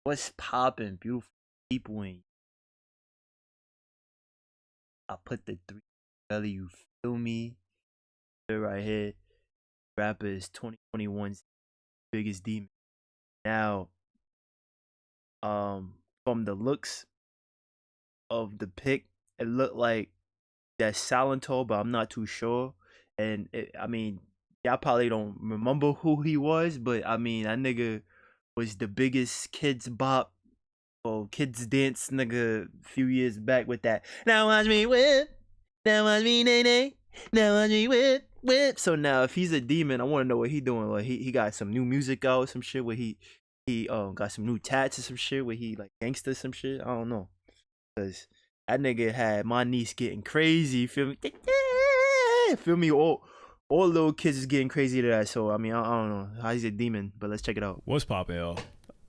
What's poppin', beautiful people? And I put the three together. You feel me? Right here, rapper is 2021's biggest demon. Now, from the looks of the pic, it looked like that's Salento, but I'm not too sure. And I mean, y'all probably don't remember who he was, but I mean, that nigga was the biggest kids bop or kids dance nigga a few years back with that. Now watch me whip, now watch me nay nay, now watch me whip whip. So now if he's a demon, I want to know what he doing. Like he got some new music out, some shit where he got some new tats or some shit where he like gangster some shit. I don't know, cause that nigga had my niece getting crazy. Feel me? Feel me? All little kids is getting crazy to that. So I mean, I don't know how he's a demon, but let's check it out. What's poppin', yo?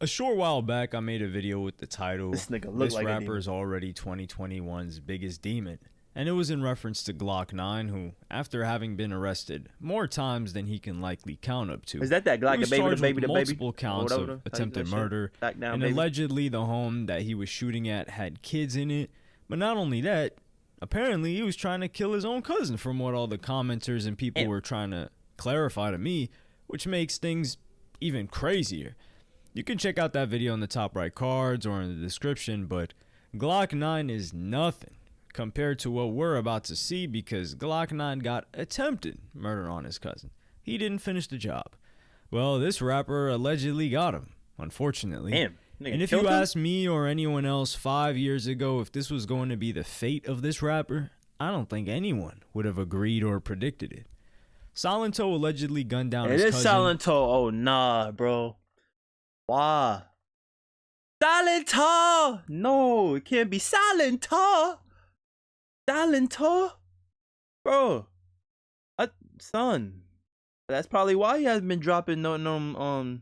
A short while back, I made a video with the title, This nigga look like a demon. rapper is already 2021's biggest demon. And it was in reference to Glock 9, who, after having been arrested more times than he can likely count up to, Is that Glock, he was the baby, charged the baby, with the baby? multiple counts of attempted murder, and allegedly the home that he was shooting at had kids in it. But not only that, apparently he was trying to kill his own cousin, from what all the commenters and people were trying to clarify to me, which makes things even crazier. You can check out that video in the top right cards or in the description, but Glock 9 is nothing compared to what we're about to see, because Glock 9 got attempted murder on his cousin. He didn't finish the job. Well, this rapper allegedly got him, unfortunately. Damn. And if you asked me or anyone else 5 years ago if this was going to be the fate of this rapper, I don't think anyone would have agreed or predicted it. Salento allegedly gunned down his cousin. It is Salento. Oh, nah, bro. Why? Salento! No, it can't be Salento. Salento? Bro. Son. That's probably why he hasn't been dropping no and now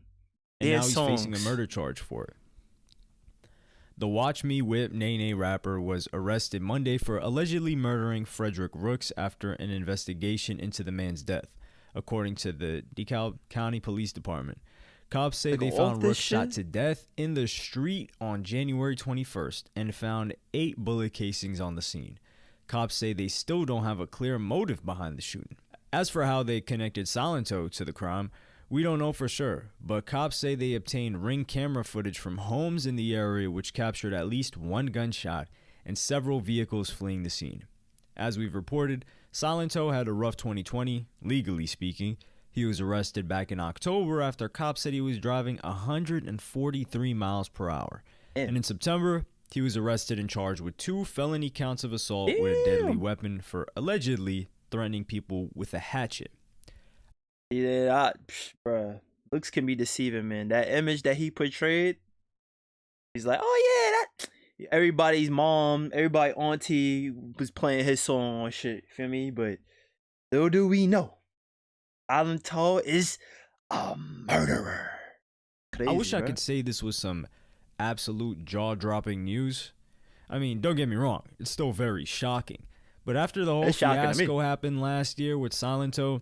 he's songs. facing a murder charge for it. The Watch Me Whip Nene rapper was arrested Monday for allegedly murdering Frederick Rooks after an investigation into the man's death, according to the DeKalb County Police Department. Cops say they found Rooks shot to death in the street on January 21st and found 8 bullet casings on the scene. Cops say they still don't have a clear motive behind the shooting. As for how they connected Salento to the crime, we don't know for sure, but cops say they obtained Ring camera footage from homes in the area which captured at least 1 gunshot and several vehicles fleeing the scene. As we've reported, Salento had a rough 2020, legally speaking. He was arrested back in October after cops said he was driving 143 miles per hour. And in September, he was arrested and charged with 2 felony counts of assault with a deadly weapon for allegedly threatening people with a hatchet. Yeah, bruh. Looks can be deceiving, man. That image that he portrayed, he's like, oh yeah, that everybody's mom, everybody auntie was playing his song and shit. Feel me? But little do we know, Salento is a murderer. Crazy, I wish I could say this was some absolute jaw-dropping news. I mean, don't get me wrong, it's still very shocking. But after the whole fiasco happened last year with Salento,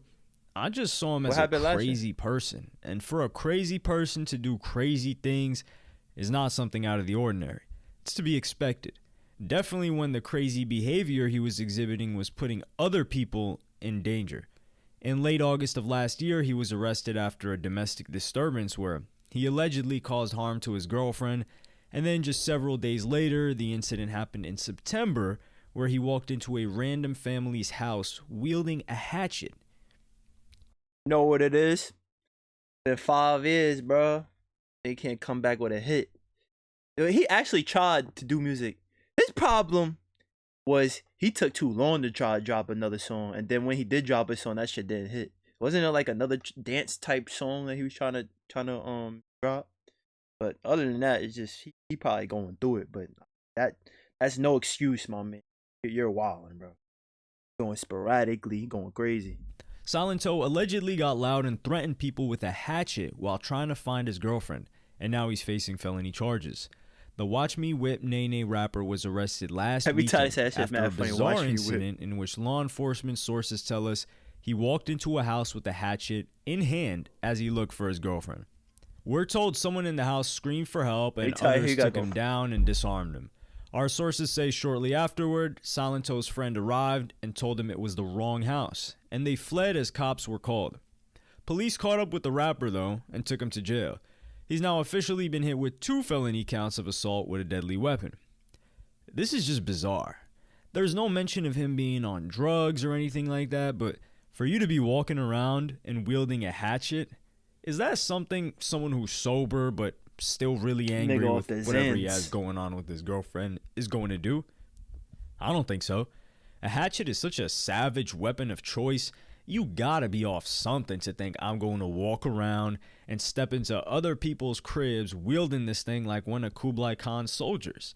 I just saw him as a crazy person. And for a crazy person to do crazy things is not something out of the ordinary. It's to be expected. Definitely when the crazy behavior he was exhibiting was putting other people in danger. In late August of last year, he was arrested after a domestic disturbance where he allegedly caused harm to his girlfriend. And then just several days later, the incident happened in September, where he walked into a random family's house wielding a hatchet. You know what it is? In 5 years, bro, they can't come back with a hit. He actually tried to do music. His problem was he took too long to try to drop another song, and then when he did drop a song, that shit didn't hit. Wasn't it like another dance type song that he was trying to drop? But other than that, it's just he probably going through it. But that's no excuse, my man. You're wilding, bro. Going sporadically, going crazy. Salento allegedly got loud and threatened people with a hatchet while trying to find his girlfriend, and now he's facing felony charges. The Watch Me Whip Nene rapper was arrested last weekend after a bizarre incident in which law enforcement sources tell us he walked into a house with a hatchet in hand as he looked for his girlfriend. We're told someone in the house screamed for help They and tell you others you gotta took go. him down and disarmed him. Our sources say shortly afterward, Salento's friend arrived and told him it was the wrong house, and they fled as cops were called. Police caught up with the rapper, though, and took him to jail. He's now officially been hit with 2 felony counts of assault with a deadly weapon. This is just bizarre. There's no mention of him being on drugs or anything like that, but for you to be walking around and wielding a hatchet, is that something someone who's sober but still really angry Nigga with off the whatever he Zans. has going on with his girlfriend is going to do? I don't think so. A hatchet is such a savage weapon of choice. You gotta be off something to think I'm going to walk around and step into other people's cribs wielding this thing like one of Kublai Khan's soldiers.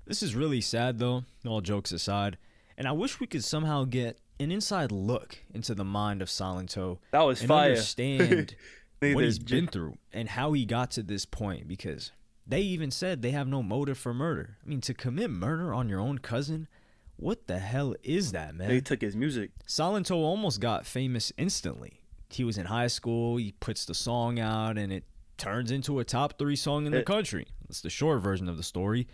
This is really sad though, all jokes aside, and I wish we could somehow get an inside look into the mind of Salento That was and fire. understand Nigga, what he's this been through and how he got to this point, because they even said they have no motive for murder. I mean, to commit murder on your own cousin, what the hell is that, man? They took his music. Salento almost got famous instantly. He was in high school, he puts the song out, and it turns into a top 3 song in the country. That's the short version of the story.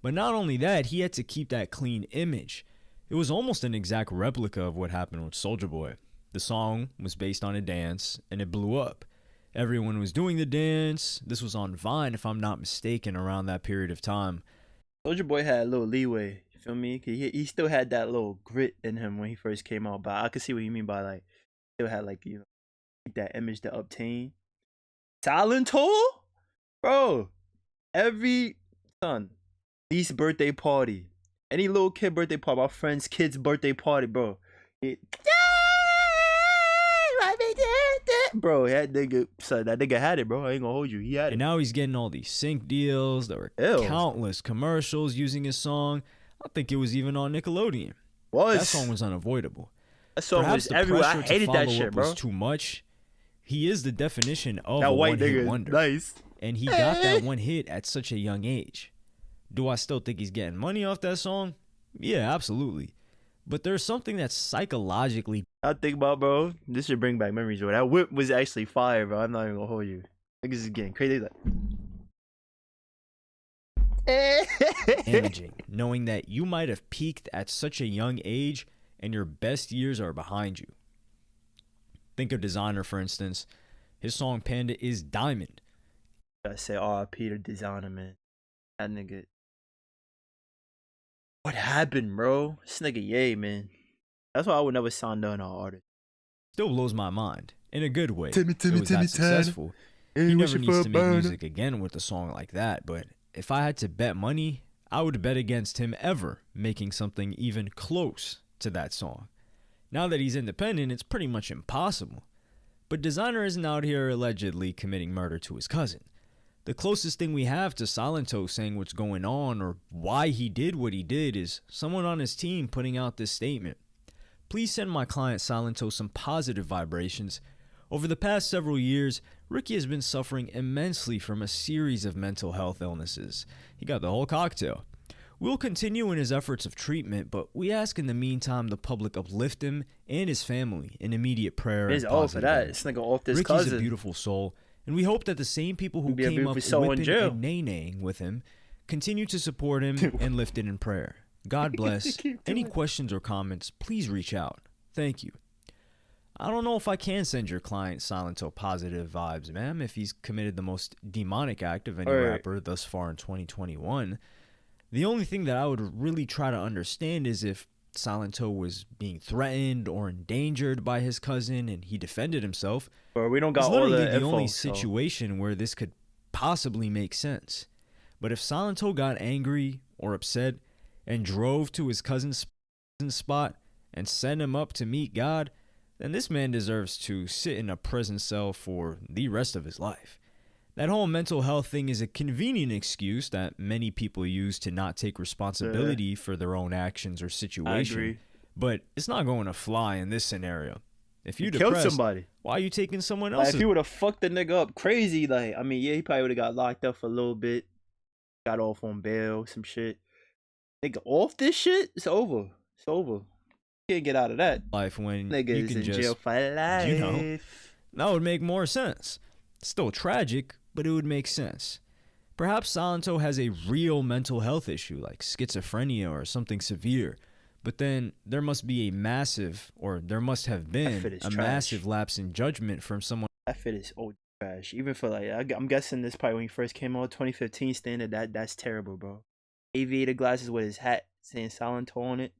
But not only that, he had to keep that clean image. It was almost an exact replica of what happened with Soulja Boy. The song was based on a dance, and it blew up. Everyone was doing the dance. This was on Vine, if I'm not mistaken, around that period of time. Soulja Boy had a little leeway. You feel me? He still had that little grit in him when he first came out. But I could see what you mean by like, still had like, you know, that image to obtain. Salento, bro. Every least birthday party, any little kid birthday party, my friend's kid's birthday party, bro. Bro, that nigga had it, bro. I ain't gonna hold you. He had And it. now he's getting all these sync deals. There were Ew. countless commercials using his song. I think it was even on Nickelodeon. That song was unavoidable. That song Perhaps was the everywhere. I pressure to hated that follow shit, up bro. was too much. He is the definition of That a white one-hit nigga, wonder. nice. And he got that one hit at such a young age. Do I still think he's getting money off that song? Yeah, absolutely. But there's something that's psychologically I think about, bro. This should bring back memories, bro. That whip was actually fire, bro. I'm not even gonna hold you. Niggas is getting crazy. Like, damaging, knowing that you might have peaked at such a young age and your best years are behind you. Think of Designer, for instance. His song Panda is diamond. I say R.I.P. to Designer, man. That nigga. What happened, bro? This nigga, yay, man. That's why I would never sign none of our artists. Still blows my mind in a good way. Timmy, It was that Turner. successful. Hey, He wish never it for needs a to make burner. music again with a song like that, but if I had to bet money, I would bet against him ever making something even close to that song. Now that he's independent, it's pretty much impossible. But Designer isn't out here allegedly committing murder to his cousin. The closest thing we have to Salento saying what's going on or why he did what he did is someone on his team putting out this statement. Please send my client Salento some positive vibrations. Over the past several years, Ricky has been suffering immensely from a series of mental health illnesses. He got the whole cocktail. We'll continue in his efforts of treatment, but we ask in the meantime the public uplift him and his family in immediate prayer He's and all for positive that. energy. This nigga off this Ricky's cousin. a beautiful soul, and we hope that the same people who He'd be a came up beautiful soul in whipping jail. and nay-naying with him continue to support him and lift it in prayer. God bless. Keep Any doing it. questions or comments, please reach out. Thank you. I don't know if I can send your client Silento positive vibes, ma'am, if he's committed the most demonic act of any Right. rapper thus far in 2021. The only thing that I would really try to understand is if Silento was being threatened or endangered by his cousin and he defended himself. Bro, we don't It's got all literally the the info. only so- situation where this could possibly make sense. But if Silento got angry or upset and drove to his cousin's spot and sent him up to meet God, then this man deserves to sit in a prison cell for the rest of his life. That whole mental health thing is a convenient excuse that many people use to not take responsibility for their own actions or I situation. agree. But it's not going to fly in this scenario. If you He killed depressed, somebody. why are you taking someone Like, else's? if he would have fucked the nigga up crazy, like, I mean, yeah, he probably would have got locked up for a little bit. Got off on bail, some shit. Nigga, off this shit? It's over. It's over. Can't get out of that. Life when Nigga you is can in just, jail for life. you know, that would make more sense. Still tragic, but it would make sense. Perhaps Silento has a real mental health issue like schizophrenia or something severe, but then there must be a massive, or there must have That been fit is a trash. massive lapse in judgment from someone. That fit is old trash. Even for like, I'm guessing this probably when he first came out, 2015 standard. That's terrible, bro. Aviator glasses with his hat saying Silento on it.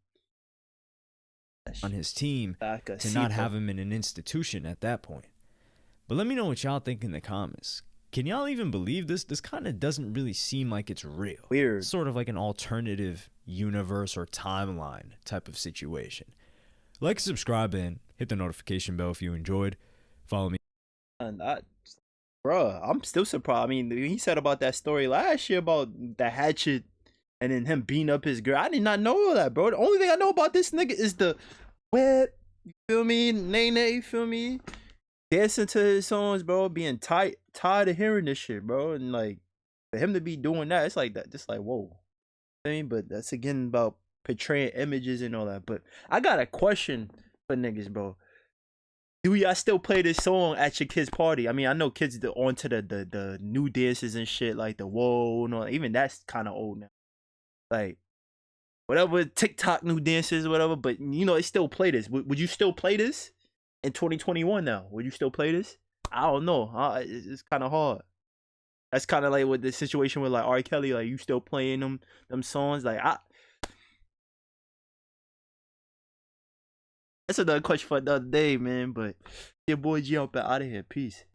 On his team Like a to not Sipo. have him in an institution at that point. But let me know what y'all think in the comments. Can y'all even believe this? This kind of doesn't really seem like it's real. Weird. It's sort of like an alternative universe or timeline type of situation. Like, subscribe, and hit the notification bell if you enjoyed. Follow me. And bruh, I'm still surprised. I mean, he said about that story last year about the hatchet and then him beating up his girl. I did not know all that, bro. The only thing I know about this nigga is the web. You feel me? Nene, you feel me? Dancing to his songs, bro. Being tired of hearing this shit, bro. And like, for him to be doing that, it's like that. Just like, whoa. I mean, but that's again about portraying images and all that. But I got a question for niggas, bro. Do y'all still play this song at your kids' party? I mean, I know kids are onto the new dances and shit, like the whoa and all. Even that's kind of old now. Like, whatever TikTok new dances, whatever. But you know, they still play this. Would you still play this in 2021 now? Would you still play this? I don't know. It's kind of hard. That's kind of like with the situation with like R. Kelly. Like, you still playing them songs? Like, that's another question for another day, man. But your boy G, out of here. Peace.